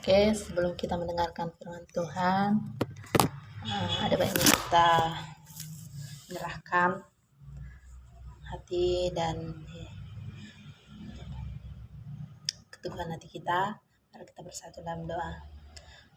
Oke, sebelum kita mendengarkan firman Tuhan, ada baiknya kita menyerahkan hati dan keteguhan hati kita. Mari kita bersatu dalam doa.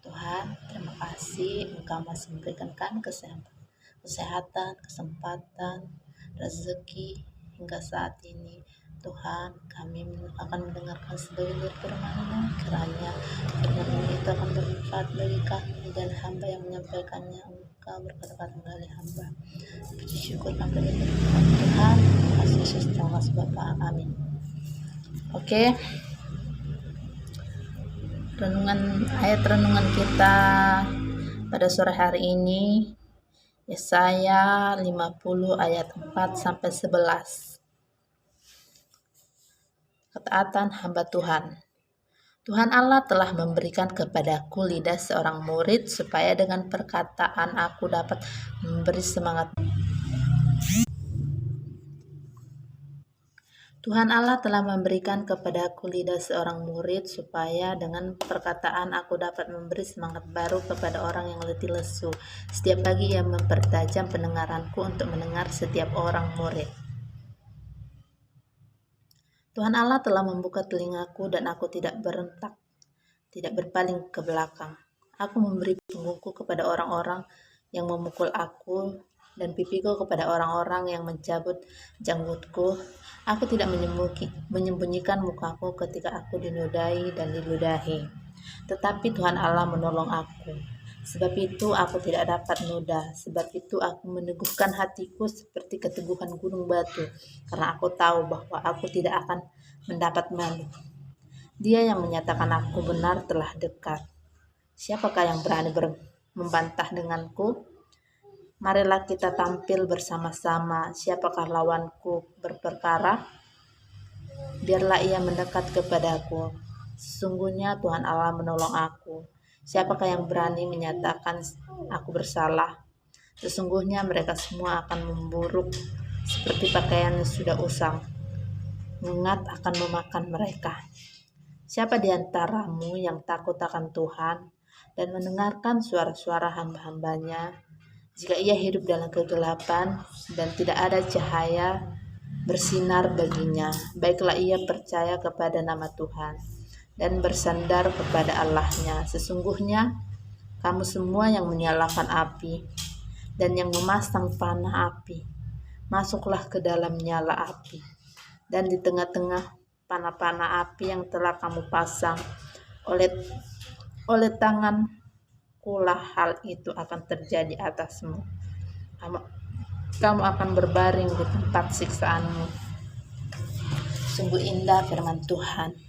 Tuhan, terima kasih Engkau masih memberikan kami kesehatan, kesempatan, rezeki hingga saat ini. Tuhan, kami akan mendengarkan sebagian firman-Mu, kiranya firman itu akan bermanfaat bagi kami dan hamba yang menyampaikannya. Engkau berkata-kata melalui hamba. Puji syukur kami berikan Tuhan. Terima kasih Yesus, terima kasih Bapa. Amin. Oke. Ayat renungan kita pada sore hari ini Yesaya 50 ayat 4 sampai 11. Ketaatan hamba Tuhan. Tuhan Allah telah memberikan kepadaku lidah seorang murid supaya dengan perkataan aku dapat memberi semangat. Tuhan Allah telah memberikan kepadaku lidah seorang murid supaya dengan perkataan aku dapat memberi semangat baru kepada orang yang letih lesu. Setiap pagi ia mempertajam pendengaranku untuk mendengar setiap orang murid. Tuhan Allah telah membuka telingaku dan aku tidak berentak, tidak berpaling ke belakang. Aku memberi punggungku kepada orang-orang yang memukul aku dan pipiku kepada orang-orang yang mencabut janggutku. Aku tidak menyembunyikan mukaku ketika aku dinodai dan diludahi. Tetapi Tuhan Allah menolong aku. Sebab itu aku tidak dapat noda. Sebab itu aku meneguhkan hatiku seperti keteguhan gunung batu. Karena aku tahu bahwa aku tidak akan mendapat malu. Dia yang menyatakan aku benar telah dekat. Siapakah yang berani membantah denganku? Marilah kita tampil bersama-sama. Siapakah lawanku berperkara? Biarlah ia mendekat kepadaku. Sesungguhnya Tuhan Allah menolong aku. Siapakah yang berani menyatakan aku bersalah? Sesungguhnya mereka semua akan memburuk seperti pakaian yang sudah usang. Ngengat akan memakan mereka. Siapa di antaramu yang takut akan Tuhan dan mendengarkan suara-suara hamba-hambanya? Jika ia hidup dalam kegelapan dan tidak ada cahaya bersinar baginya, baiklah ia percaya kepada nama Tuhan dan bersandar kepada Allahnya. Sesungguhnya kamu semua yang menyalakan api dan yang memasang panah api, masuklah ke dalam nyala api. Dan di tengah-tengah panah-panah api yang telah kamu pasang oleh tangankulah hal itu akan terjadi atasmu. Kamu akan berbaring di tempat siksaanmu. Sungguh indah firman Tuhan.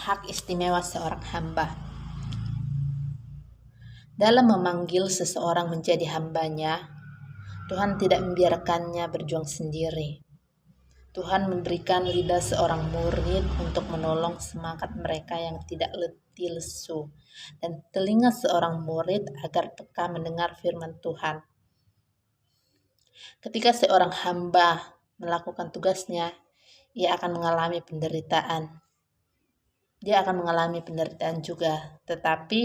Hak istimewa seorang hamba. Dalam memanggil seseorang menjadi hambanya, Tuhan tidak membiarkannya berjuang sendiri. Tuhan memberikan lidah seorang murid untuk menolong semangat mereka yang tidak letih lesu, dan telinga seorang murid agar peka mendengar firman Tuhan. Ketika seorang hamba melakukan tugasnya, ia akan mengalami penderitaan. Dia akan mengalami penderitaan juga, tetapi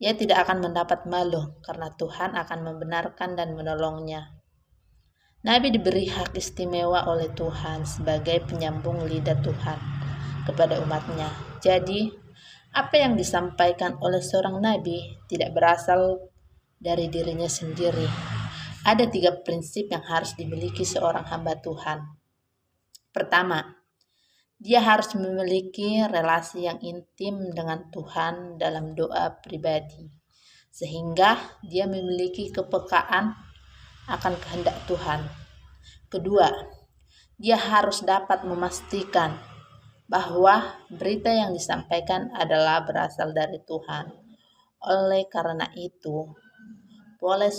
ia tidak akan mendapat malu karena Tuhan akan membenarkan dan menolongnya. Nabi diberi hak istimewa oleh Tuhan sebagai penyambung lidah Tuhan kepada umatnya. Jadi, apa yang disampaikan oleh seorang nabi tidak berasal dari dirinya sendiri. Ada 3 prinsip yang harus dimiliki seorang hamba Tuhan. Pertama, dia harus memiliki relasi yang intim dengan Tuhan dalam doa pribadi, sehingga dia memiliki kepekaan akan kehendak Tuhan. Kedua, dia harus dapat memastikan bahwa berita yang disampaikan adalah berasal dari Tuhan. Oleh karena itu, pola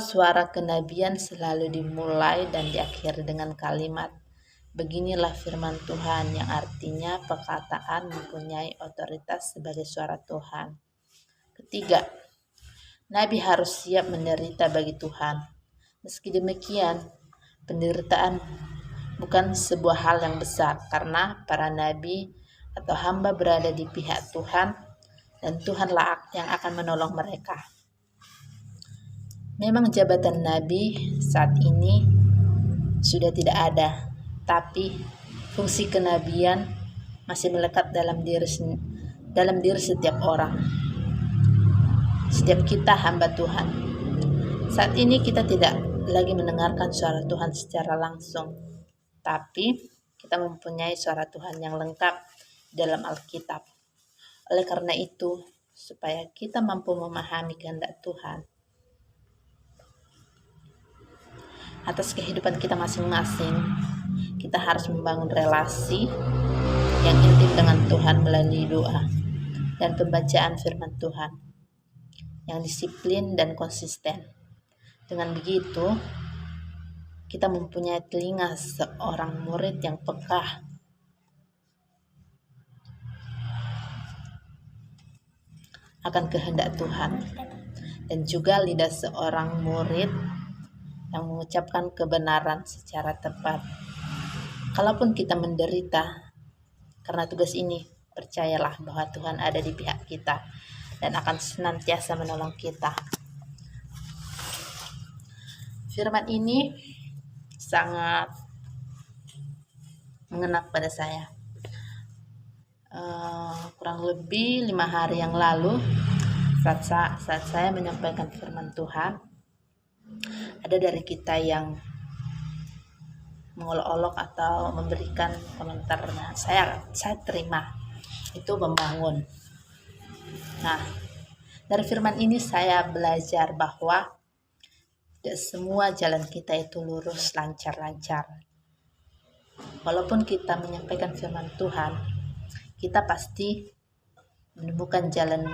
suara kenabian selalu dimulai dan diakhiri dengan kalimat Beginilah firman Tuhan yang artinya perkataan mempunyai otoritas sebagai suara Tuhan. Ketiga, Nabi harus siap menderita bagi Tuhan. Meski demikian, penderitaan bukan sebuah hal yang besar karena para nabi atau hamba berada di pihak Tuhan dan Tuhanlah yang akan menolong mereka. Memang jabatan nabi saat ini sudah tidak ada, tapi fungsi kenabian masih melekat dalam diri setiap orang. Setiap kita hamba Tuhan. Saat ini kita tidak lagi mendengarkan suara Tuhan secara langsung, tapi kita mempunyai suara Tuhan yang lengkap dalam Alkitab. Oleh karena itu, supaya kita mampu memahami kehendak Tuhan atas kehidupan kita masing-masing, kita harus membangun relasi yang intim dengan Tuhan melalui doa dan pembacaan firman Tuhan yang disiplin dan konsisten. Dengan begitu, kita mempunyai telinga seorang murid yang peka akan kehendak Tuhan, dan juga lidah seorang murid yang mengucapkan kebenaran secara tepat. Kalaupun kita menderita karena tugas ini, percayalah bahwa Tuhan ada di pihak kita dan akan senantiasa menolong kita. Firman ini sangat mengena pada saya. Kurang lebih 5 hari yang lalu, saat saya menyampaikan firman Tuhan, ada dari kita yang mengolok-olok atau memberikan komentar. Saya terima, itu membangun. Nah, dari firman ini saya belajar bahwa tidak semua jalan kita itu lurus, lancar-lancar. Walaupun kita menyampaikan firman Tuhan, kita pasti menemukan jalan,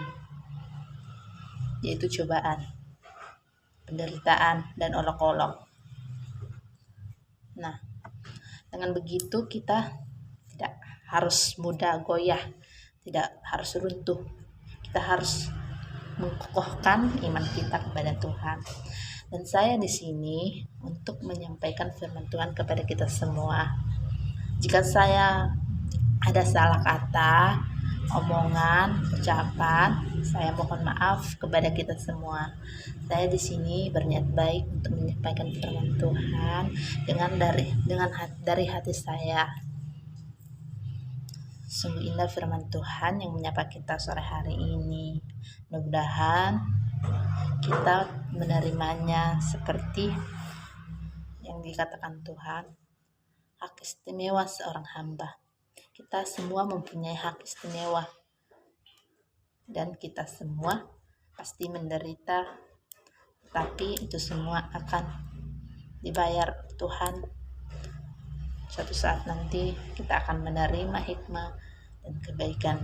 yaitu cobaan, penderitaan, dan olok-olok. Nah, dengan begitu kita tidak harus mudah goyah, tidak harus runtuh. Kita harus menkokohkan iman kita kepada Tuhan. Dan saya di sini untuk menyampaikan firman Tuhan kepada kita semua. Jika saya ada salah kata, omongan, ucapan, saya mohon maaf kepada kita semua. Saya di sini berniat baik untuk menyampaikan firman Tuhan dari hati saya. Sungguh indah firman Tuhan yang menyapa kita sore hari ini. Mudah-mudahan kita menerimanya seperti yang dikatakan Tuhan, hak istimewa seorang hamba. Kita semua mempunyai hak istimewa dan kita semua pasti menderita, tapi itu semua akan dibayar Tuhan. Suatu saat nanti kita akan menerima hikmah dan kebaikan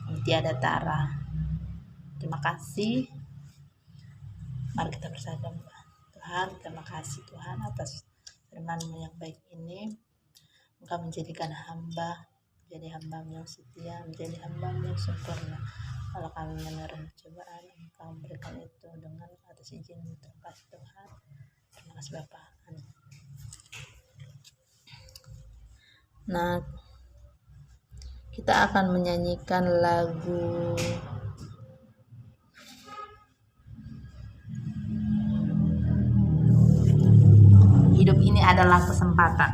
yang tiada tara. Terima kasih. Mari kita bersabda. Tuhan, terima kasih Tuhan atas firman-Mu yang baik ini. Engkau menjadikan hamba menjadi hamba-Mu yang setia, menjadi hamba-Mu yang sempurna. Kalau kami menerima cobaan, Engkau memberikan itu dengan atas izin-Mu. Terima kasih Tuhan. Terima kasih Bapak. Amin. Nah, kita akan menyanyikan lagu Hidup Ini Adalah Kesempatan.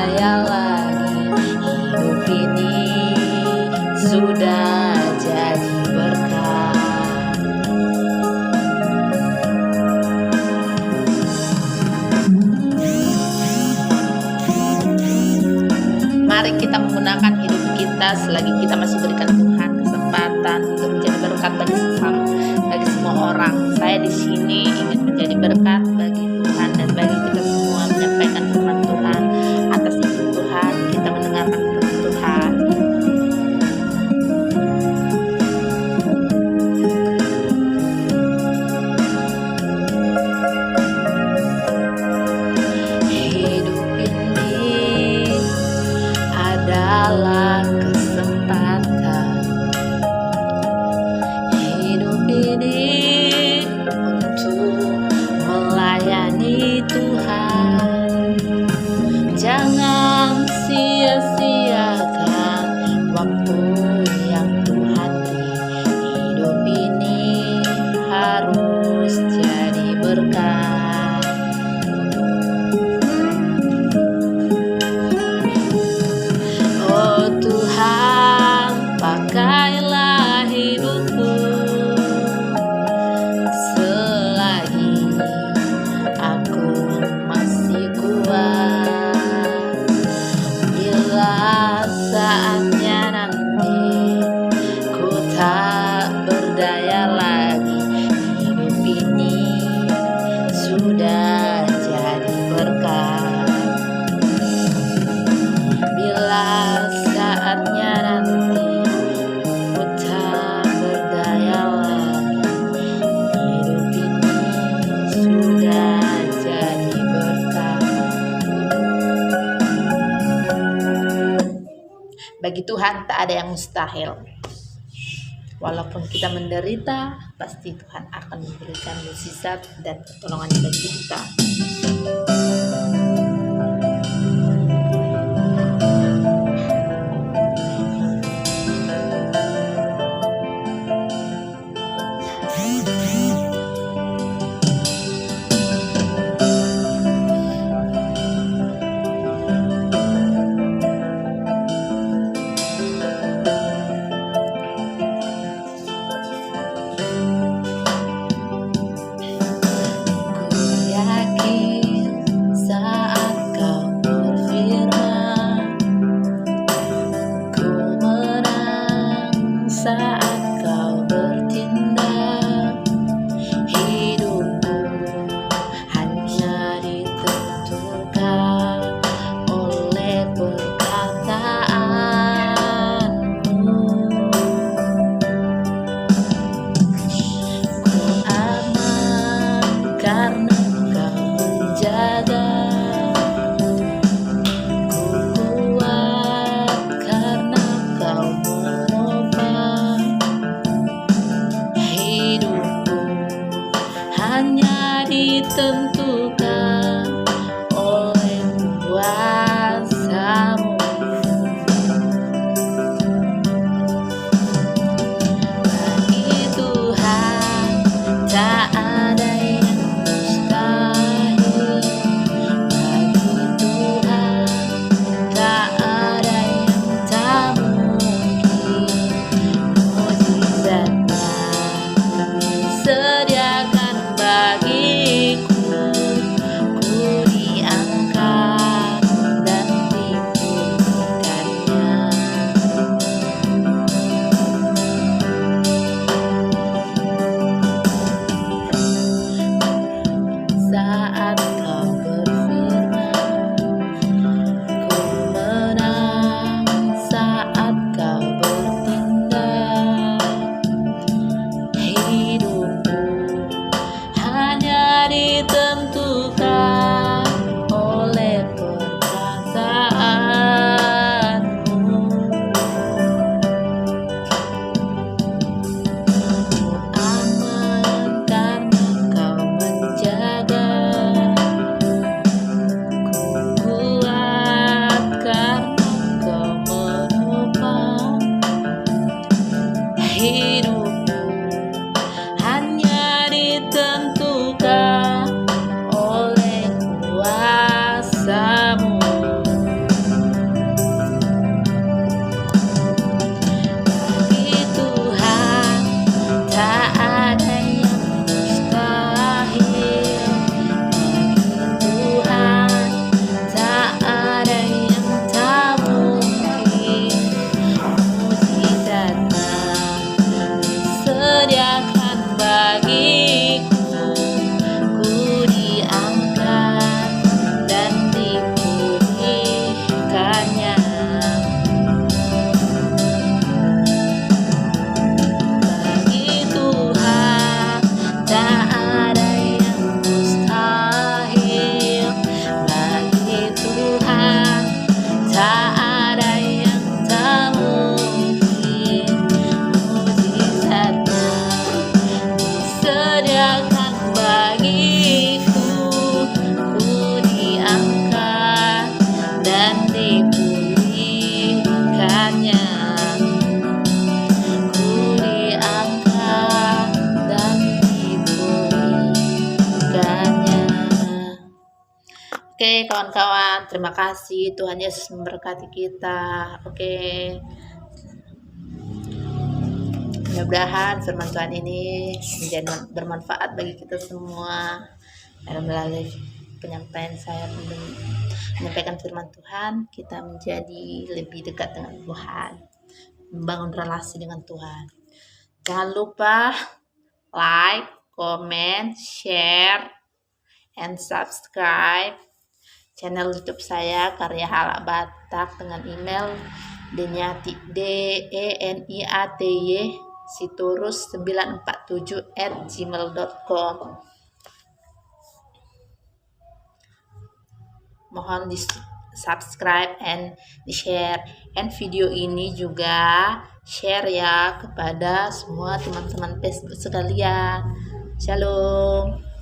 berdaya lagi. Hidup ini sudah jadi berkah. Mari kita menggunakan hidup kita selagi kita masih berikan Tuhan kesempatan untuk menjadi berkat bagi sesama, bagi semua orang. Saya di sini ingin menjadi berkat bagi Tuhan dan bagi kita semua, menyampaikan firman Tuhan. Atas izin Tuhan kita mendengarkan firman Tuhan. Hidup ini adalah kesempatan. Hidup ini untuk melayani Tuhan. Jangan sia-siakan waktu yang Tuhan beri. Hidup ini harus jadi berkat. Oh Tuhan, pakailah hidupku selagi aku masih kuat. Bila saatnya nanti ku tak berdaya lagi, hidup ini sudah jadi berkat. Bila saatnya nanti ku tak berdaya lagi, hidup ini sudah jadi berkat. Bagi Tuhan tak ada yang mustahil. Walaupun kita menderita, pasti Tuhan akan memberikan mukjizat dan pertolongan bagi kita. Ku yakin saat kau berfirman, ku menang saat kau bertindak. Hidupku hanya ditentukan oleh perkataanmu. Ku aman karena kau menjaga. Ku kuat karena kau menopang. Hidupku hanya ditentukan oleh kuasa-Mu. Bagi Tuhan tak ada yang mustahil. Bagi Tuhan tak ada yang tak mungkin. Mukjizatnya disediakan bagiku. Ku diangkat dan dipulihkannya. Saat kau berfirman, ku menang saat kau bertindak. Hidupku hanya ditentukan oleh perkataanmu. Ku aman karena kau menjaga. Ku kuat karena kau menopang. Hidupku hanya ditentukan oleh kuasa-Mu. kawan-kawan. Terima kasih. Tuhan Yesus memberkati kita. Oke. Mudah-mudahan firman Tuhan ini menjadi bermanfaat bagi kita semua. Dan melalui penyampaian saya menyampaikan firman Tuhan, kita menjadi lebih dekat dengan Tuhan, membangun relasi dengan Tuhan. Jangan lupa like, comment, share, and subscribe channel YouTube saya Karya Halak Batak dengan email deniaty siturus947@gmail.com. Mohon di subscribe and di share, and video ini juga share ya kepada semua teman-teman Facebook sekalian. Shalom.